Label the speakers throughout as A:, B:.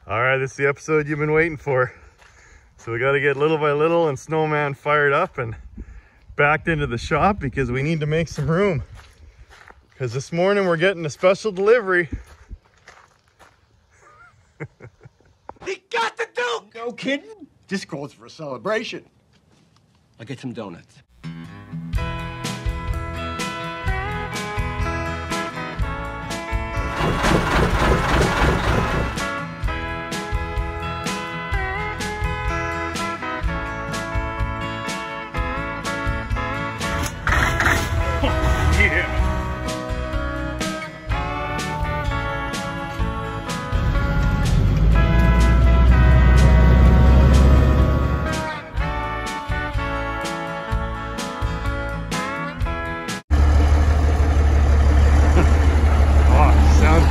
A: All right, this is the episode you've been waiting for. So we got to get little by little and Snowman fired up and backed into the shop because we need to make some room. Because this morning we're getting a special delivery.
B: He got the Duke! No kidding? This calls for a celebration. I'll get some donuts.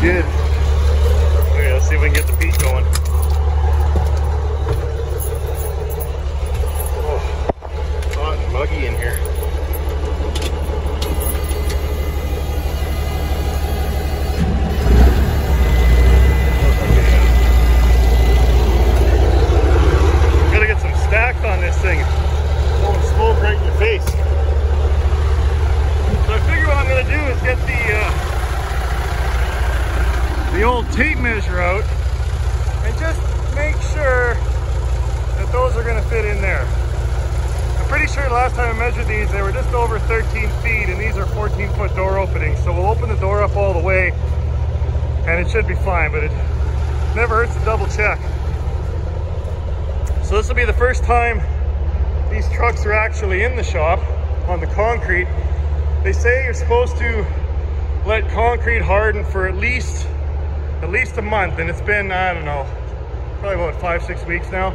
A: Good. Okay, let's see if we can get the beat going. Oh, hot and muggy in here. Gotta get some stacks on this thing. Blowing smoke right in your face. So I figure what I'm gonna do is get the old tape measure out and just make sure that those are going to fit in there. I'm pretty sure last time I measured these they were just over 13 feet and these are 14-foot door openings, so we'll open the door up all the way and it should be fine, but it never hurts to double check. So this will be the first time these trucks are actually in the shop on the concrete. They say you're supposed to let concrete harden for at least a month, and it's been, I don't know, probably about 5-6 weeks now.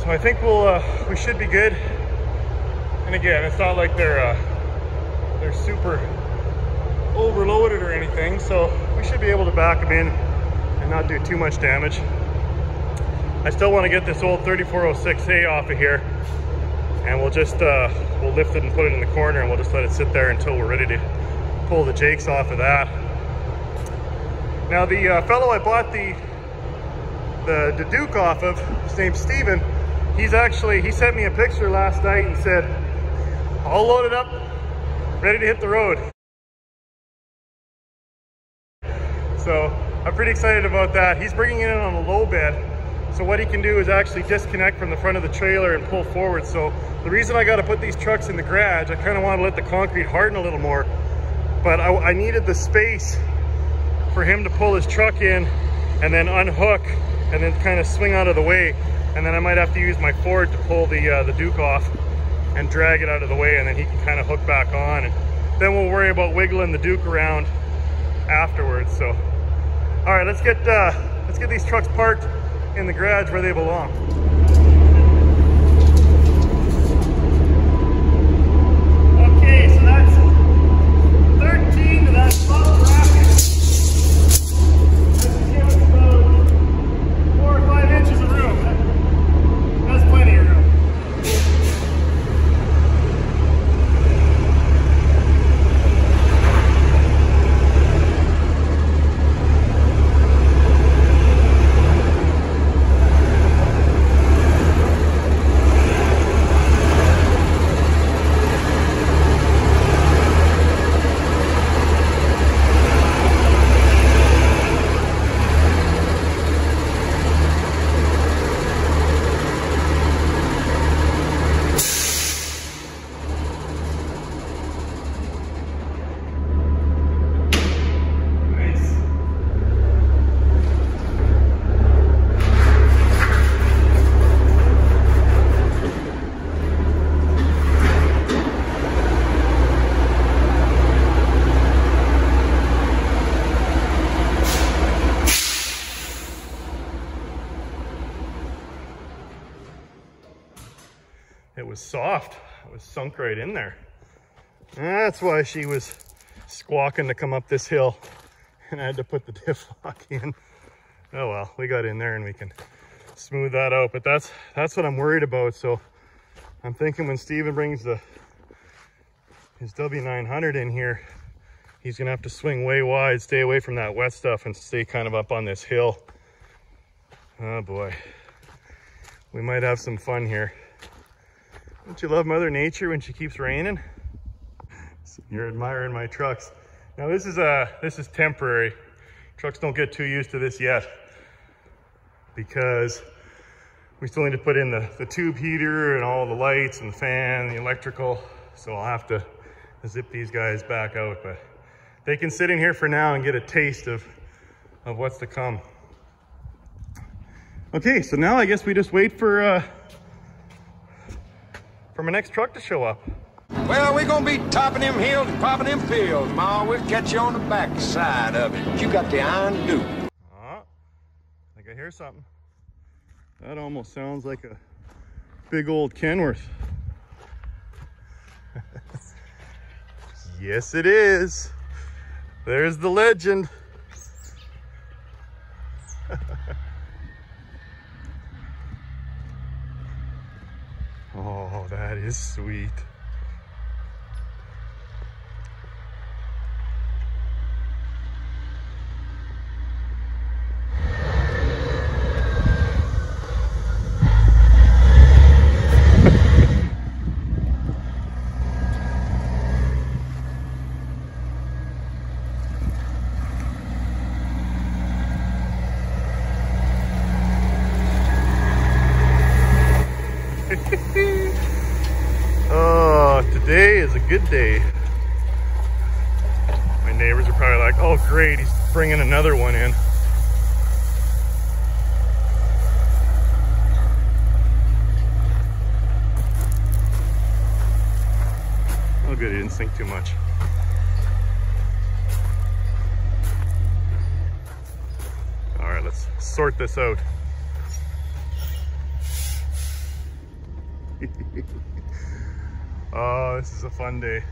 A: So I think we should be good. And again, it's not like they're super overloaded or anything, so we should be able to back them in and not do too much damage. I still want to get this old 3406A off of here, and we'll just we'll lift it and put it in the corner, and we'll just let it sit there until we're ready to pull the jakes off of that. Now the fellow I bought the Duke off of, his name's Steven, he sent me a picture last night and said, all loaded up, ready to hit the road. So I'm pretty excited about that. He's bringing it in on a low bed, so what he can do is actually disconnect from the front of the trailer and pull forward. So the reason I got to put these trucks in the garage, I kind of want to let the concrete harden a little more, but I needed the space for him to pull his truck in and then unhook and then kind of swing out of the way, and then I might have to use my Ford to pull the Duke off and drag it out of the way, and then he can kind of hook back on, and then we'll worry about wiggling the Duke around afterwards. So all right, let's get these trucks parked in the garage where they belong. Okay, so that's 13 to that spot bracket. It was soft. It was sunk right in there. That's why she was squawking to come up this hill, and I had to put the diff lock in. Oh well, we got in there and we can smooth that out, but that's what I'm worried about. So I'm thinking when Steven brings his W900 in here, he's gonna have to swing way wide, stay away from that wet stuff, and stay kind of up on this hill. Oh boy, we might have some fun here. Don't you love Mother Nature when she keeps raining? So you're admiring my trucks. Now this is temporary. Trucks don't get too used to this yet because we still need to put in the tube heater and all the lights and the fan, the electrical. So I'll have to zip these guys back out, but they can sit in here for now and get a taste of what's to come. Okay, so now I guess we just wait for my next truck to show up.
B: Well, we're gonna be topping them hills and popping them pills, Ma. We'll catch you on the back side of it. You got the iron do.
A: Oh, I think I hear something. That almost sounds like a big old Kenworth. Yes, it is. There's the legend. Oh, that is sweet. Oh, today is a good day. My neighbors are probably like, oh great, he's bringing another one in. Oh good, he didn't sink too much. All right, let's sort this out. Oh, this is a fun day.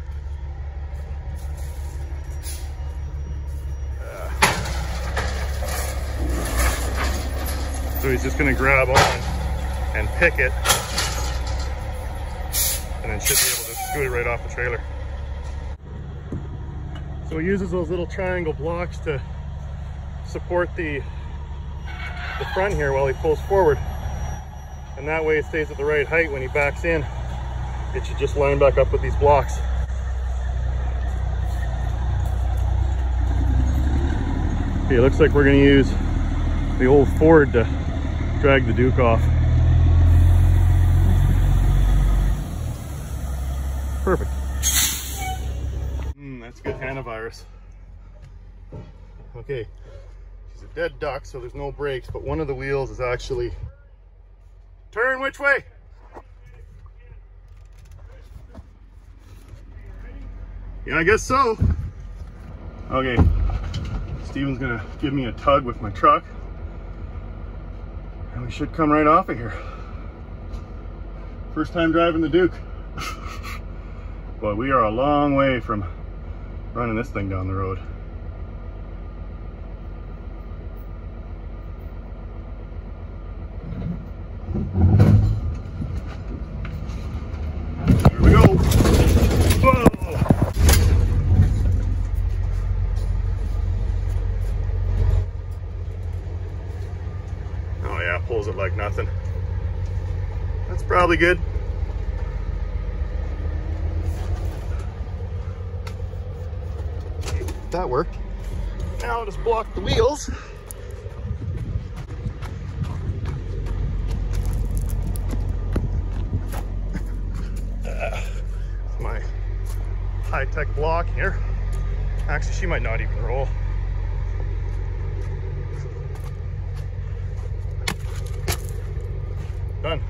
A: So he's just gonna grab on and pick it, and then should be able to scoot it right off the trailer. So he uses those little triangle blocks to support the front here while he pulls forward. And that way it stays at the right height when he backs in. It should just line back up with these blocks. Okay, it looks like we're gonna use the old Ford to drag the Duke off. Perfect. That's good hantavirus. Okay, she's a dead duck, so there's no brakes, but one of the wheels is actually... Turn which way? Yeah, I guess so. Okay, Steven's gonna give me a tug with my truck, and we should come right off of here. First time driving the Duke. But we are a long way from running this thing down the road. Here we go. Whoa. Oh yeah, pulls it like nothing. That's probably good. That worked. Now I'll just block the wheels. My high-tech block here. Actually, she might not even roll. Done.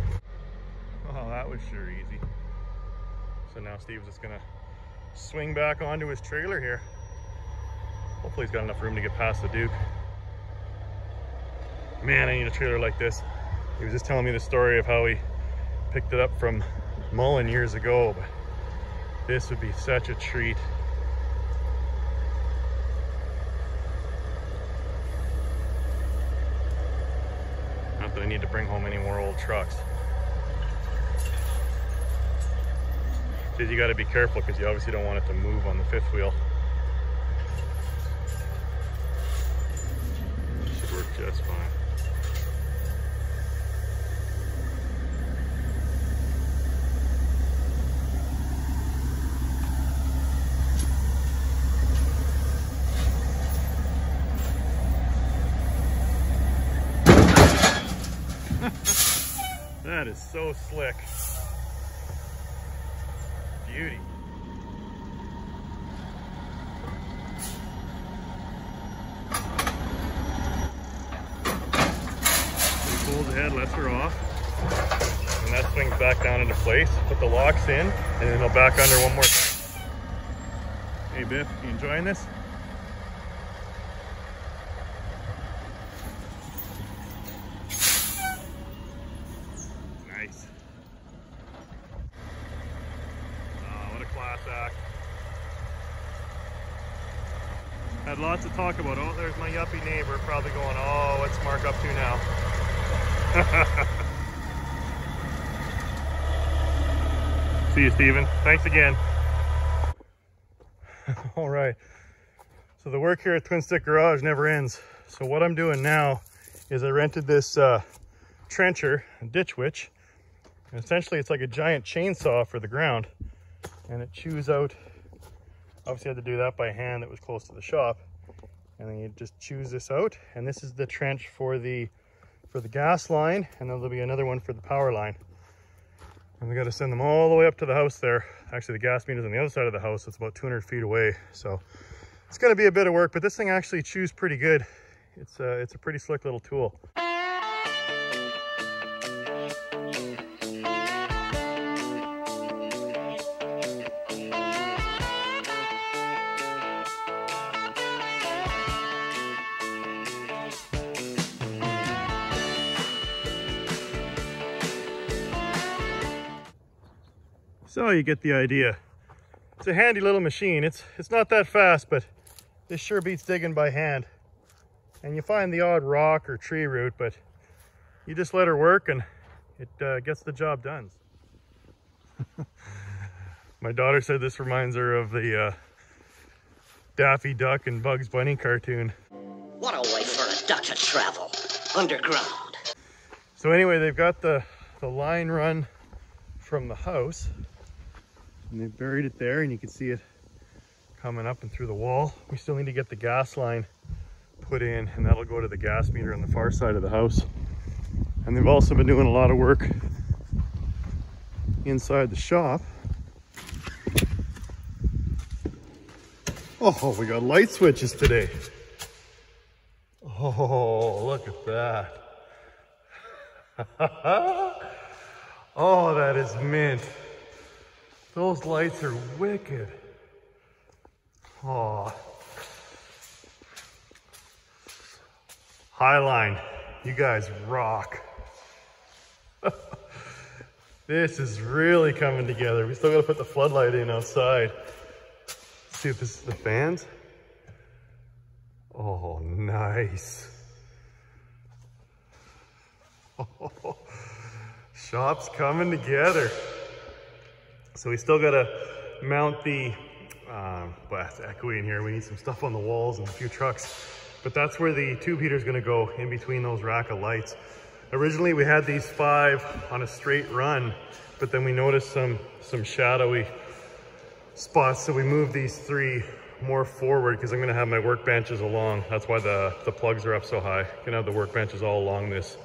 A: Oh, that was sure easy. So now Steve's just gonna swing back onto his trailer here. Hopefully he's got enough room to get past the Duke. Man, I need a trailer like this. He was just telling me the story of how he picked it up from Mullen years ago, but this would be such a treat. Not that I need to bring home any more old trucks. Because you got to be careful, because you obviously don't want it to move on the fifth wheel. Should work just fine. That is so slick. Beauty. Pull the head, lets her off, and that swings back down into place. Put the locks in, and then it'll back under one more time. Hey Biff, you enjoying this? Nice. Oh, what a class act. Had lots to talk about. Oh, there's my yuppie neighbor probably going, oh, what's Mark up to now? See you, Steven. Thanks again. All right. So the work here at TwinStick Garage never ends. So what I'm doing now is I rented this trencher, a ditch witch. And essentially it's like a giant chainsaw for the ground. And it chews out, obviously I had to do that by hand, that was close to the shop. And then you just choose this out. And this is the trench for the gas line, and then there'll be another one for the power line. And we got to send them all the way up to the house there. Actually, the gas meter's on the other side of the house. It's about 200 feet away. So it's going to be a bit of work, but this thing actually chews pretty good. It's a pretty slick little tool. So you get the idea. It's a handy little machine. It's not that fast, but this sure beats digging by hand. And you find the odd rock or tree root, but you just let her work and it gets the job done. My daughter said this reminds her of the Daffy Duck and Bugs Bunny cartoon.
C: What a way for a duck to travel, underground.
A: So anyway, they've got the line run from the house. And they buried it there, and you can see it coming up and through the wall. We still need to get the gas line put in, and that'll go to the gas meter on the far side of the house. And they've also been doing a lot of work inside the shop. Oh, we got light switches today. Oh, look at that. Oh, that is mint. Those lights are wicked. Oh. Highline, you guys rock. This is really coming together. We still gotta put the floodlight in outside. Let's see if this is the fans. Oh, nice. Oh, shop's coming together. So we still gotta mount the, well, it's echoey in here. We need some stuff on the walls and a few trucks. But that's where the tube heater is gonna go, in between those rack of lights. Originally we had these 5 on a straight run, but then we noticed some shadowy spots. So we moved these 3 more forward because I'm gonna have my workbenches along. That's why the plugs are up so high. I'm gonna have the workbenches all along this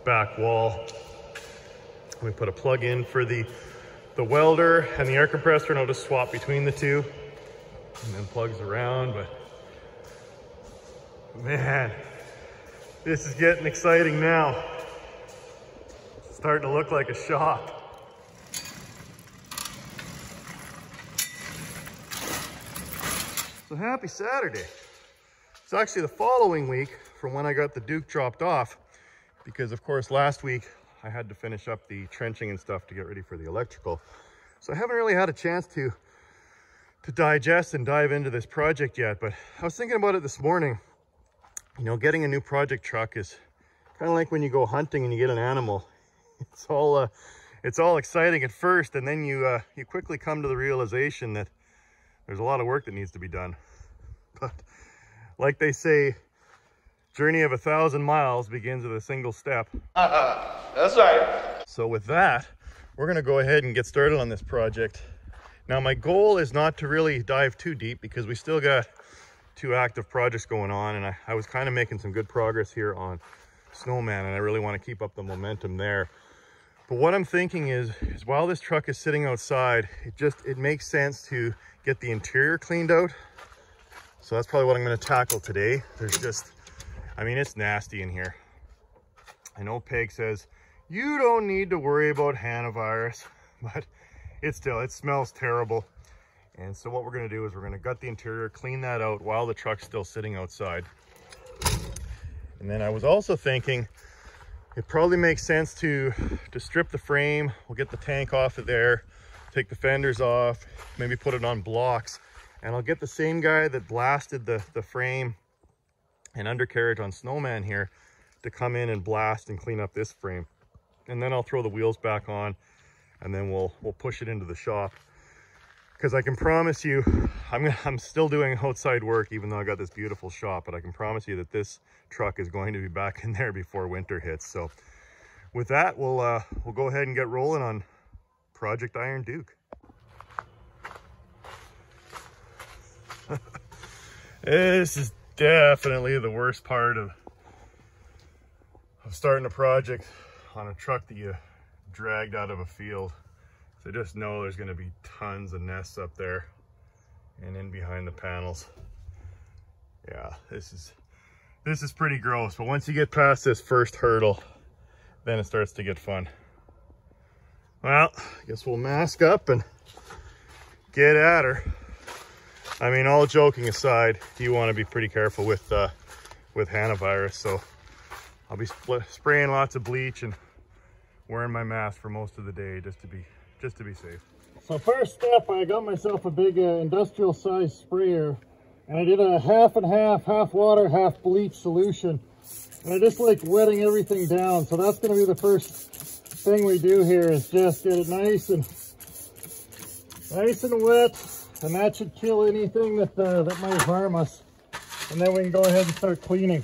A: back wall. We put a plug in for the welder and the air compressor, and I'll just swap between the two and then plugs around. But man, this is getting exciting now. It's starting to look like a shop. So happy Saturday. It's actually the following week from when I got the Duke dropped off, because of course last week I had to finish up the trenching and stuff to get ready for the electrical. So I haven't really had a chance to digest and dive into this project yet, but I was thinking about it this morning. You know, getting a new project truck is kind of like when you go hunting and you get an animal. It's all exciting at first, and then you quickly come to the realization that there's a lot of work that needs to be done. But like they say, journey of 1,000 miles begins with a single step.
B: That's right.
A: So with that, we're gonna go ahead and get started on this project. Now my goal is not to really dive too deep, because we still got 2 active projects going on, and I was kind of making some good progress here on Snowman, and I really want to keep up the momentum there. But what I'm thinking is while this truck is sitting outside, it makes sense to get the interior cleaned out. So that's probably what I'm going to tackle today. There's just, I mean, it's nasty in here. I know Peg says you don't need to worry about hantavirus, but it smells terrible. And so what we're going to do is we're going to gut the interior, clean that out while the truck's still sitting outside. And then I was also thinking it probably makes sense to strip the frame. We'll get the tank off of there, take the fenders off, maybe put it on blocks. And I'll get the same guy that blasted the frame and undercarriage on Snowman here to come in and blast and clean up this frame. And then I'll throw the wheels back on, and then we'll push it into the shop. Because I can promise you, I'm still doing outside work even though I got this beautiful shop, but I can promise you that this truck is going to be back in there before winter hits. So with that, we'll go ahead and get rolling on Project Iron Duke. This is definitely the worst part of starting a project on a truck that you dragged out of a field. So just know there's going to be tons of nests up there and in behind the panels. Yeah, this is pretty gross, but once you get past this first hurdle, then it starts to get fun. Well, I guess we'll mask up and get at her. I mean, all joking aside, you want to be pretty careful with hantavirus, so I'll be spraying lots of bleach and wearing my mask for most of the day just to be safe. So first step, I got myself a big industrial size sprayer, and I did a half and half water, half bleach solution. And I just like wetting everything down. So that's going to be the first thing we do here, is just get it nice and wet, and that should kill anything that might harm us. And then we can go ahead and start cleaning.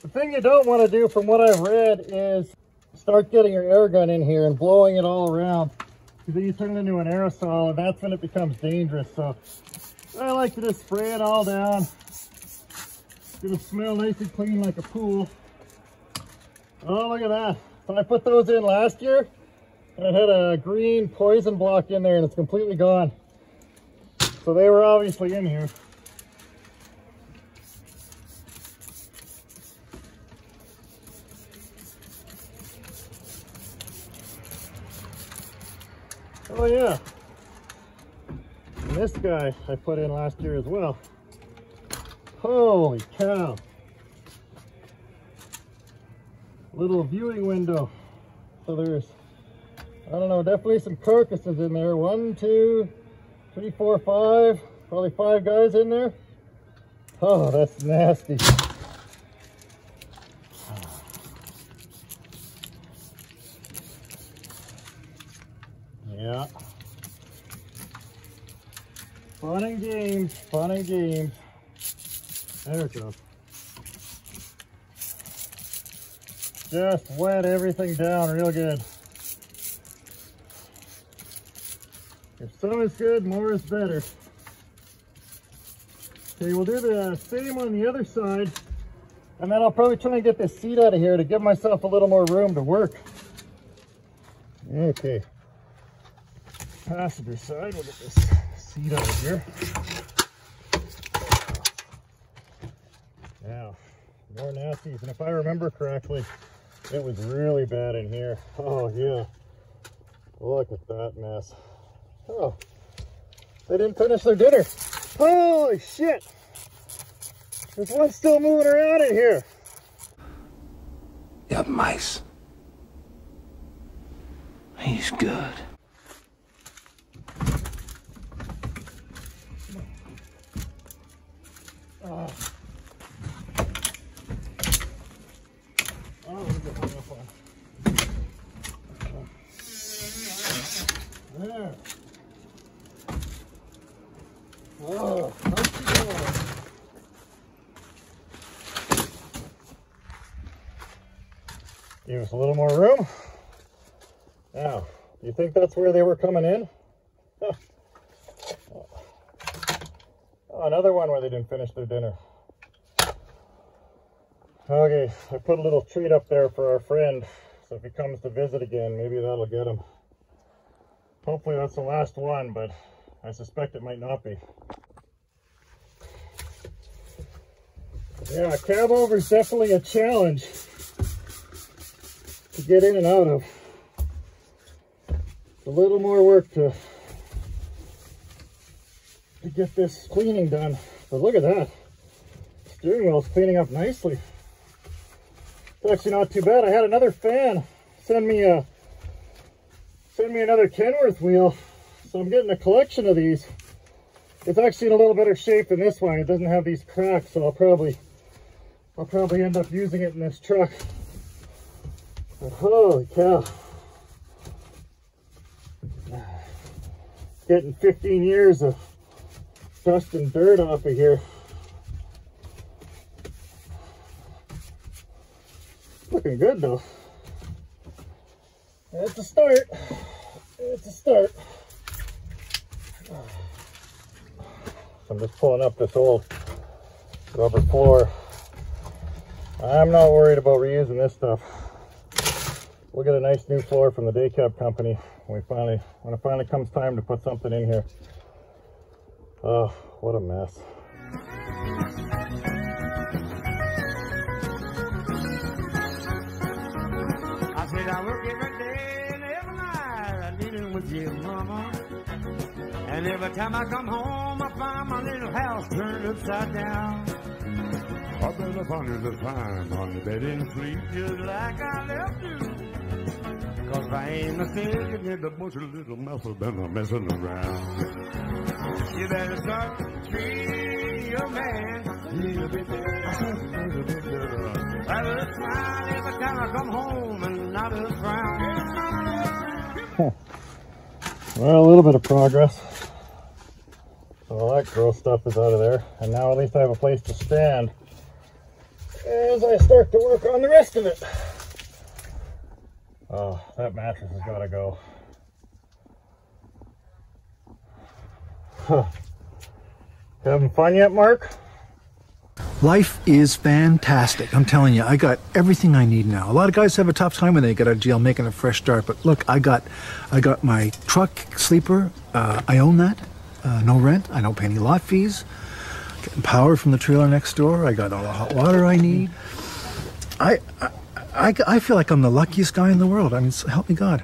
A: The thing you don't want to do, from what I've read, is start getting your air gun in here and blowing it all around, because then you turn it into an aerosol, and that's when it becomes dangerous. So I like to just spray it all down. It'll smell nice and clean like a pool. Oh, look at that. So I put those in last year, and it had a green poison block in there, and it's completely gone. So they were obviously in here. Oh yeah, and this guy I put in last year as well. Holy cow. Little viewing window. So there's, I don't know, definitely some carcasses in there. 1, 2, 3, 4, 5, probably 5 guys in there. Oh, that's nasty. Yeah. Fun and games, fun and games. There it goes. Just wet everything down real good. If some is good, more is better. Okay, we'll do the same on the other side, and then I'll probably try and get this seat out of here to give myself a little more room to work. Okay. Passenger side, we'll get this seat out of here. Now, more nasties, and if I remember correctly, it was really bad in here. Oh yeah, look at that mess. Oh, they didn't finish their dinner. Holy shit, there's one still moving around in here.
D: You have mice. He's good.
A: Oh, let me get one up on. There. Oh, how's she going? Give us a little more room. Now, do you think that's where they were coming in? Huh. Oh, another one where they didn't finish their dinner. Okay, I put a little treat up there for our friend. So if he comes to visit again, maybe that'll get him. Hopefully that's the last one, but I suspect it might not be. Yeah, cab over is definitely a challenge to get in and out of. It's a little more work to get this cleaning done. But look at that. Steering wheel's cleaning up nicely. It's actually not too bad. I had another fan send me another Kenworth wheel. So I'm getting a collection of these. It's actually in a little better shape than this one. It doesn't have these cracks, so I'll probably end up using it in this truck. But holy cow. Getting 15 years of dust and dirt off of here. Looking good though. It's a start. It's a start. I'm just pulling up this old rubber floor. I'm not worried about reusing this stuff. We'll get a nice new floor from the day cab company when it finally comes time to put something in here. Oh, what a mess.
E: I said I work every day and every night. I dealing with you, mama. And every time I come home, I find my little house turned upside down. I've been up under the pine on the bed and sleep just like I left you. Cause if I ain't mistaken, there's a bunch of little messes been messing around. You better start treating your man a little bit better. I will smile every time I come home and not a frown.
A: Well, a little bit of progress. So all that gross stuff is out of there. And now at least I have a place to stand as I start to work on the rest of it. Oh, that mattress has got to go. Huh. Having fun yet, Mark?
D: Life is fantastic. I'm telling you, I got everything I need now. A lot of guys have a tough time when they get out of jail making a fresh start. But look, I got my truck sleeper. I own that. No rent. I don't pay any lot fees. Getting power from the trailer next door. I got all the hot water I need. I feel like I'm the luckiest guy in the world. I mean, help me God.